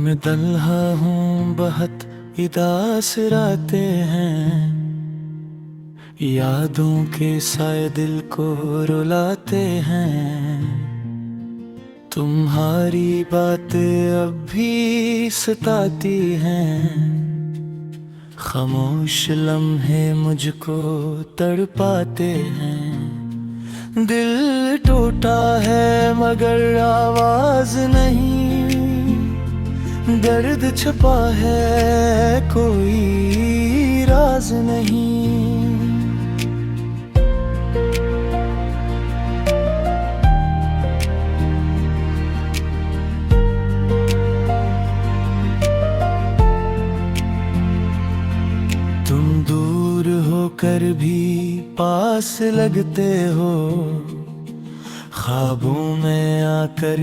मैं तन्हा हूँ, बहुत उदास रातें हैं, यादों के साए दिल को रुलाते हैं। तुम्हारी बातें अब भी सताती हैं, खामोश लम्हे मुझको तड़पाते हैं। दिल टूटा है मगर आवाज नहीं, दर्द छुपा है कोई राज नहीं। तुम दूर होकर भी पास लगते हो, ख्वाबों में आकर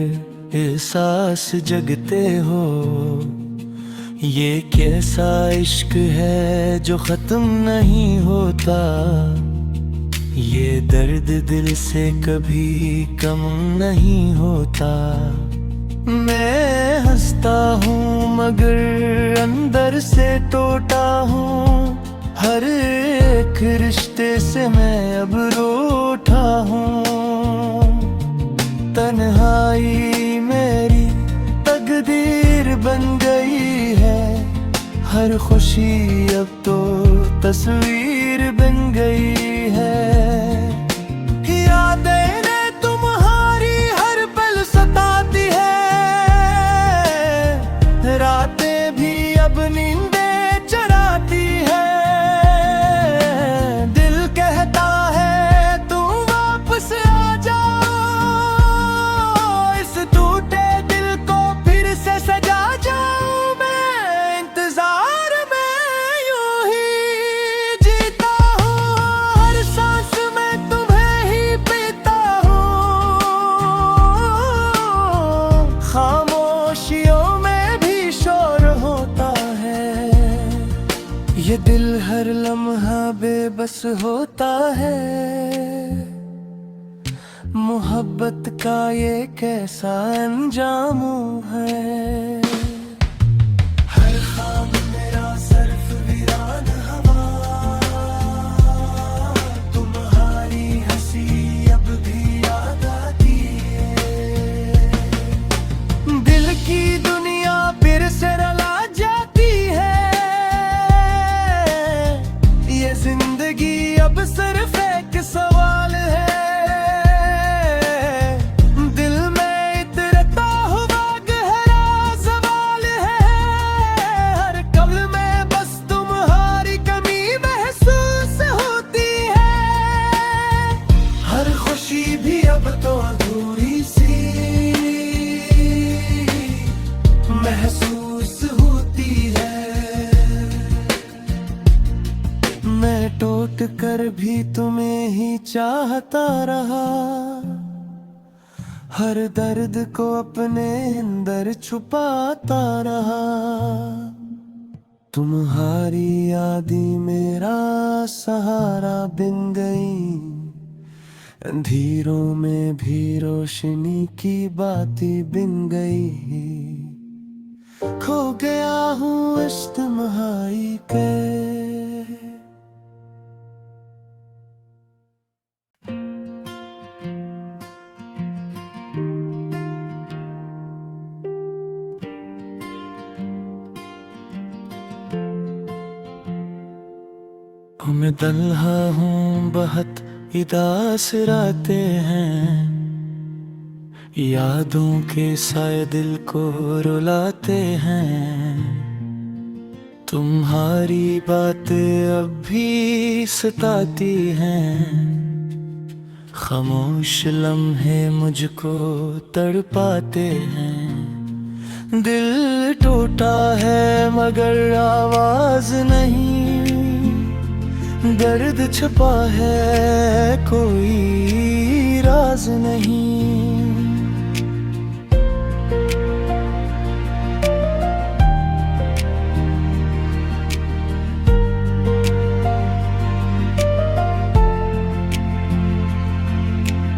एहसास जगते हो। ये कैसा इश्क है जो खत्म नहीं होता, ये दर्द दिल से कभी कम नहीं होता। मैं हंसता हूँ मगर अंदर से टूटा हूँ, हर एक रिश्ते से मैं अब रूठा हूँ। तन्हाई मेरी तकदीर बन गई है, हर खुशी अब तो तस्वीर बन गई है। यादें ने तुम्हारी हर पल सताती है, रातें भी अब नींदें चराती है। दिल कहता है तू वापस आ जा, इस टूटे दिल को फिर से सजा जाऊं मैं। इंतजार में यूं ही जीता हूँ, हर सांस में तुम्हें ही पीता हूँ। खामोशियों में भी शोर होता है, ये दिल हर लम्हा बेबस होता है। मोहब्बत का ये कैसा अंजाम है। हर ख्वाब मेरा सिर्फ वीरान हवा, तुम्हारी हंसी अब भी याद आती है। दिल की दुनिया फिर से रुला जाती है, ये जिंदगी अब सिर्फ एक सवाल है। भी अब तो अधूरी सी महसूस होती है। मैं टूट कर भी तुम्हें ही चाहता रहा, हर दर्द को अपने अंदर छुपाता रहा। तुम्हारी यादें मेरा सहारा बन गई, अंधेरों में भी रोशनी की बातें बिन गई। खो गया हूँ इस तन्हाई के। मैं तन्हा हूँ, बहुत उदास रातें हैं, यादों के साए दिल को रुलाते हैं। तुम्हारी बातें अब भी सताती हैं, खामोश लम्हे मुझको तड़पाते हैं। दिल टूटा है मगर आवाज नहीं, दर्द छुपा है कोई राज नहीं।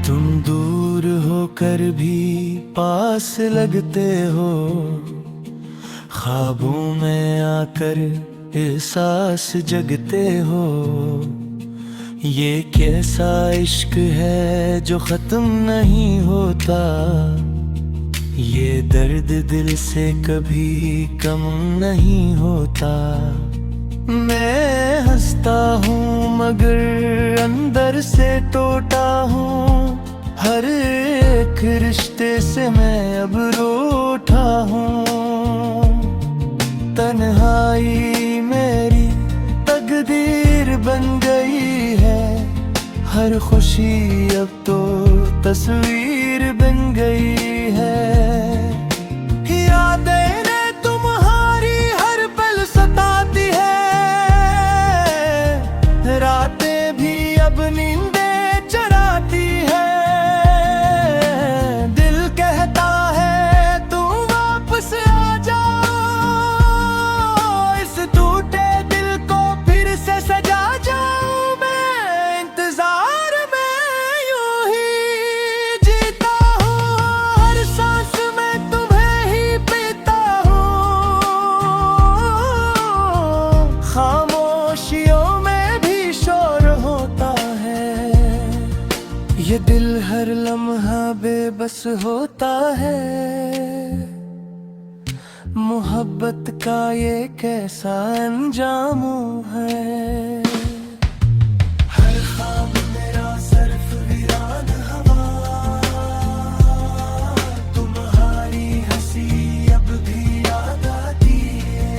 तुम दूर होकर भी पास लगते हो, ख्वाबों में आकर एहसास जगते हो। ये कैसा इश्क है जो खत्म नहीं होता। ये दर्द दिल से कभी कम नहीं होता। मैं हंसता हूँ मगर अंदर से टूटा हूँ। हर एक रिश्ते से मैं अब रूठा हूँ। तन्हाई मेरी तकदीर बन गई है। हर खुशी अब तो तस्वीर बन गई है। यादें ने तुम्हारी हर पल सताती है। रातें भी अब नींदें चराती है। दिल कहता है तू वापस आ जा। इस टूटे दिल को फिर से सजा जाऊं मैं। इंतजार में यूं ही जीता हूँ। हर सांस में तुम्हें ही पीता हूँ। खामोशियों में भी शोर होता है। ये दिल हर लम्हा बेबस होता है। मोहब्बत का ये कैसा अंजाम है। हर ख्वाब मेरा सिर्फ वीरान हवा। तुम्हारी हंसी अब भी याद आती है।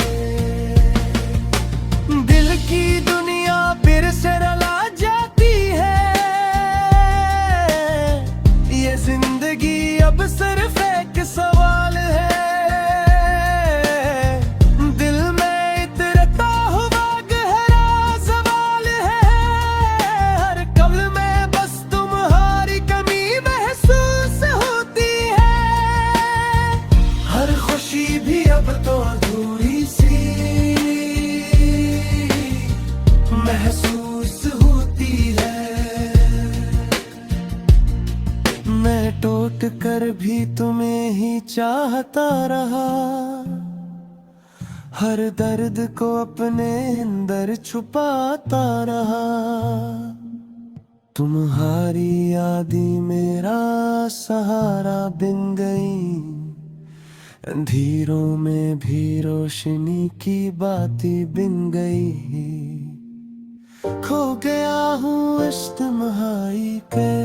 दिल की दुनिया फिर से रुला जाती है। ये जिंदगी अब सिर्फ एक सवाल है। दिल में इतरता हुआ गहरा सवाल है। हर कब्र में बस तुम्हारी कमी महसूस होती है। हर खुशी भी अब तो अधूरी सी महसूस होती है। मैं टूट कर भी तुम्हें ही चाहता रहा। हर दर्द को अपने अंदर छुपाता रहा। तुम्हारी यादें मेरा सहारा बन गई। अंधेरों में भी रोशनी की बातें बन गई। खो गया हूँ इस तन्हाई के।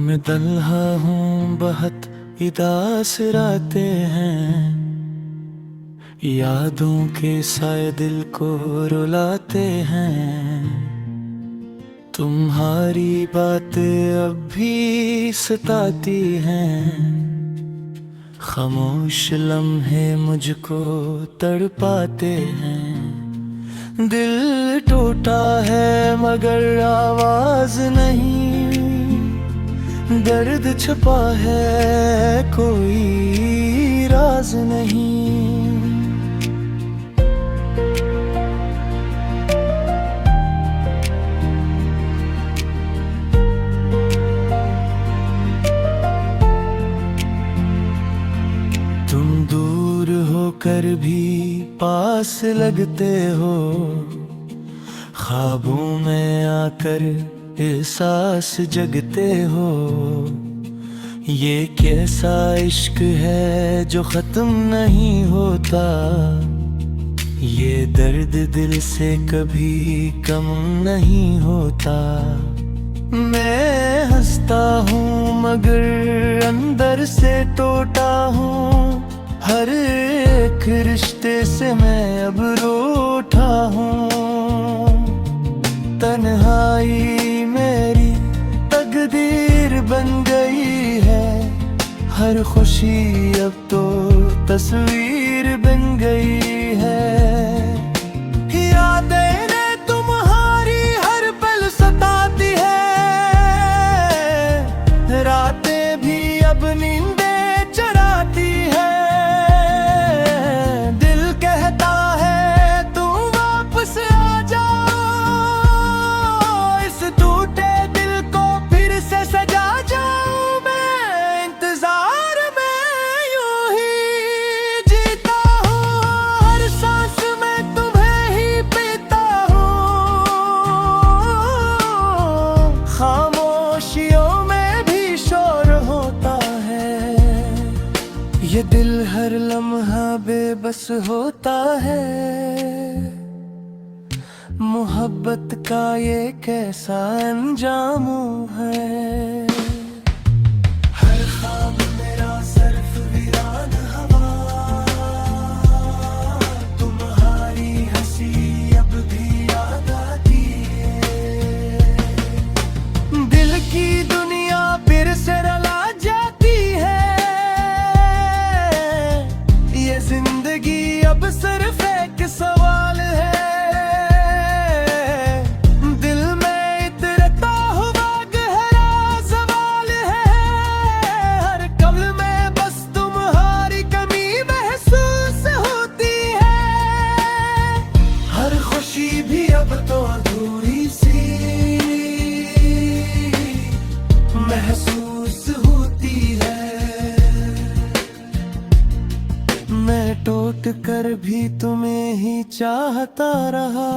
मैं तन्हा हूँ बहुत उदास रातें हैं। यादों के साए दिल को रुलाते हैं। तुम्हारी बातें अब भी सताती हैं। खामोश लम्हे मुझको तड़पाते हैं। दिल टूटा है मगर आवाज नहीं। दर्द छुपा है कोई राज नहीं। तुम दूर होकर भी पास लगते हो। ख्वाबों में आकर एहसास जगते हो। ये कैसा इश्क है जो खत्म नहीं होता। ये दर्द दिल से कभी कम नहीं होता। मैं हंसता हूँ मगर अंदर से टूटा हूँ। हर एक रिश्ते से मैं अब रूठा हूँ। तन्हाई मेरी तकदीर बन गई है। हर खुशी अब तो तस्वीर बन गई है। यादें ने तुम्हारी हर पल सताती है। रातें भी अब नींदें चराती है। बेबस होता है। मोहब्बत का ये कैसा अंजाम है। हर ख्वाब मेरा सिर्फ वीरान हवा, तुम्हारी हंसी अब भी याद आती है। दिल की दुनिया फिर से रुला जाती है। ये जिंदगी अब सिर्फ एक सवाल है। भी अब तो अधूरी सी महसूस होती है। मैं टूट कर भी तुम्हें ही चाहता रहा,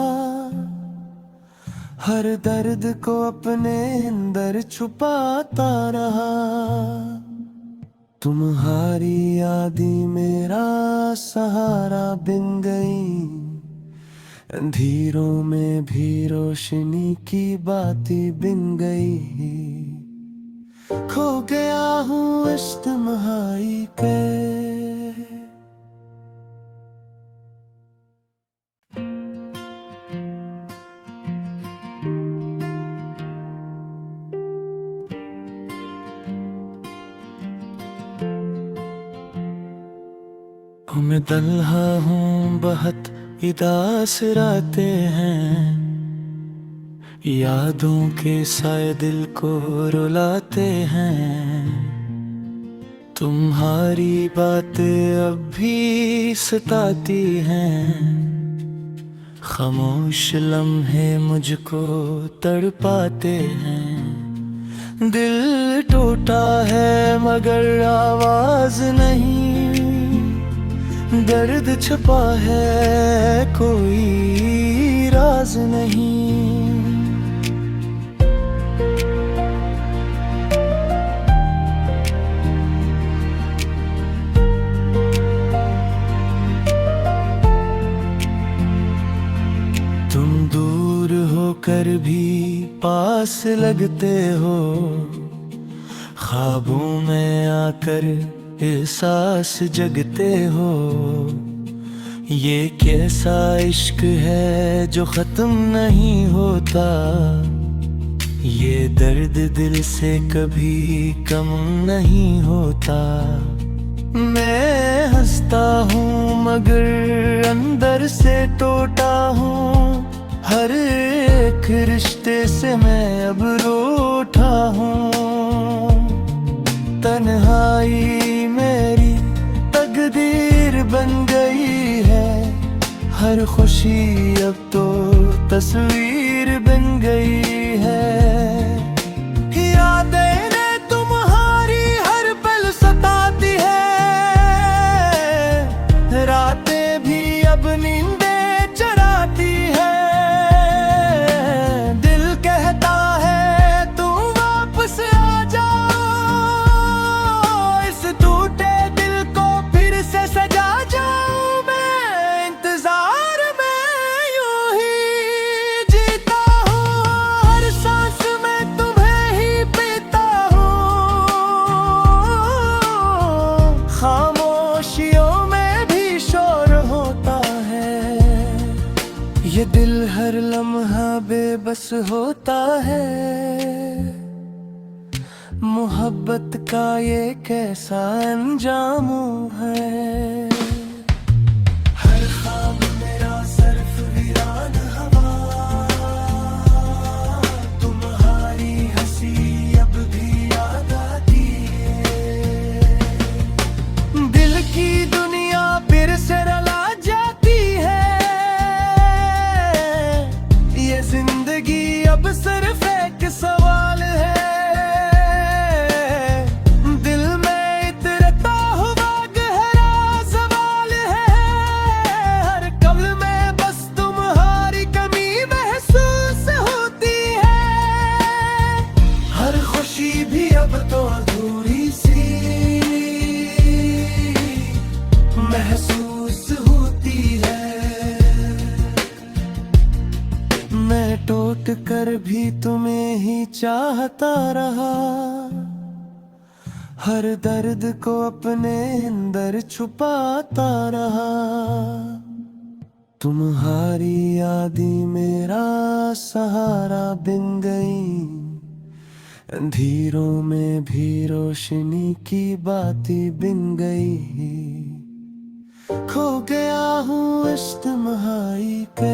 हर दर्द को अपने अंदर छुपाता रहा। तुम्हारी यादें मेरा सहारा बन गई, अंधेरों में भी रोशनी की बातें बिन गई। खो गया हूँ इस तन्हाई के। मैं तन्हा हूँ, बहुत उदास रातें हैं, यादों के साए दिल को रुलाते हैं। तुम्हारी बातें अब भी सताती हैं, खामोश लम्हे मुझको तड़पाते हैं। दिल टूटा है मगर आवाज नहीं, दर्द छुपा है कोई राज नहीं। तुम दूर होकर भी पास लगते हो, ख्वाबों में आकर एहसास जगते हो। ये कैसा इश्क है जो खत्म नहीं होता, ये दर्द दिल से कभी कम नहीं होता। मैं हंसता हूँ मगर अंदर से टूटा हूँ, हर एक रिश्ते से मैं अब रूठा हूँ। तन्हाई मेरी तकदीर बन गई है, हर खुशी अब तो तस्वीर बन गई है। यादें ने तुम्हारी हर पल सताती है, रातें भी अब नींदें चराती है। दिल कहता है तू वापस आ जा, टूटे दिल को फिर से सजा जाऊं मैं। इंतजार में यूं ही जीता हूँ, हर सांस में तुम्हें ही पीता हूँ। खामोशियों में भी शोर होता है, ये दिल हर लम्हा बेबस होता है। मोहब्बत का ये कैसा अंजाम है। हर ख्वाब मेरा सिर्फ वीरान हवा, तुम्हारी हंसी अब भी याद आती है। दिल की दुनिया फिर से रुला जाती है, ये जिंदगी अब सिर्फ एक सवाल है। दिल में इतरता हुआ गहरा कर भी तुम्हें ही चाहता रहा, हर दर्द को अपने अंदर छुपाता रहा। तुम्हारी यादें मेरा सहारा बिन गई, अंधेरों में भी रोशनी की बातें बिन गई। खो गया हूँ इस तन्हाई के।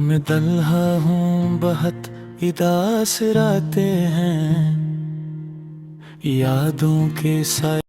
मैं तन्हा हूँ, बहुत उदास रातें हैं, यादों के साथ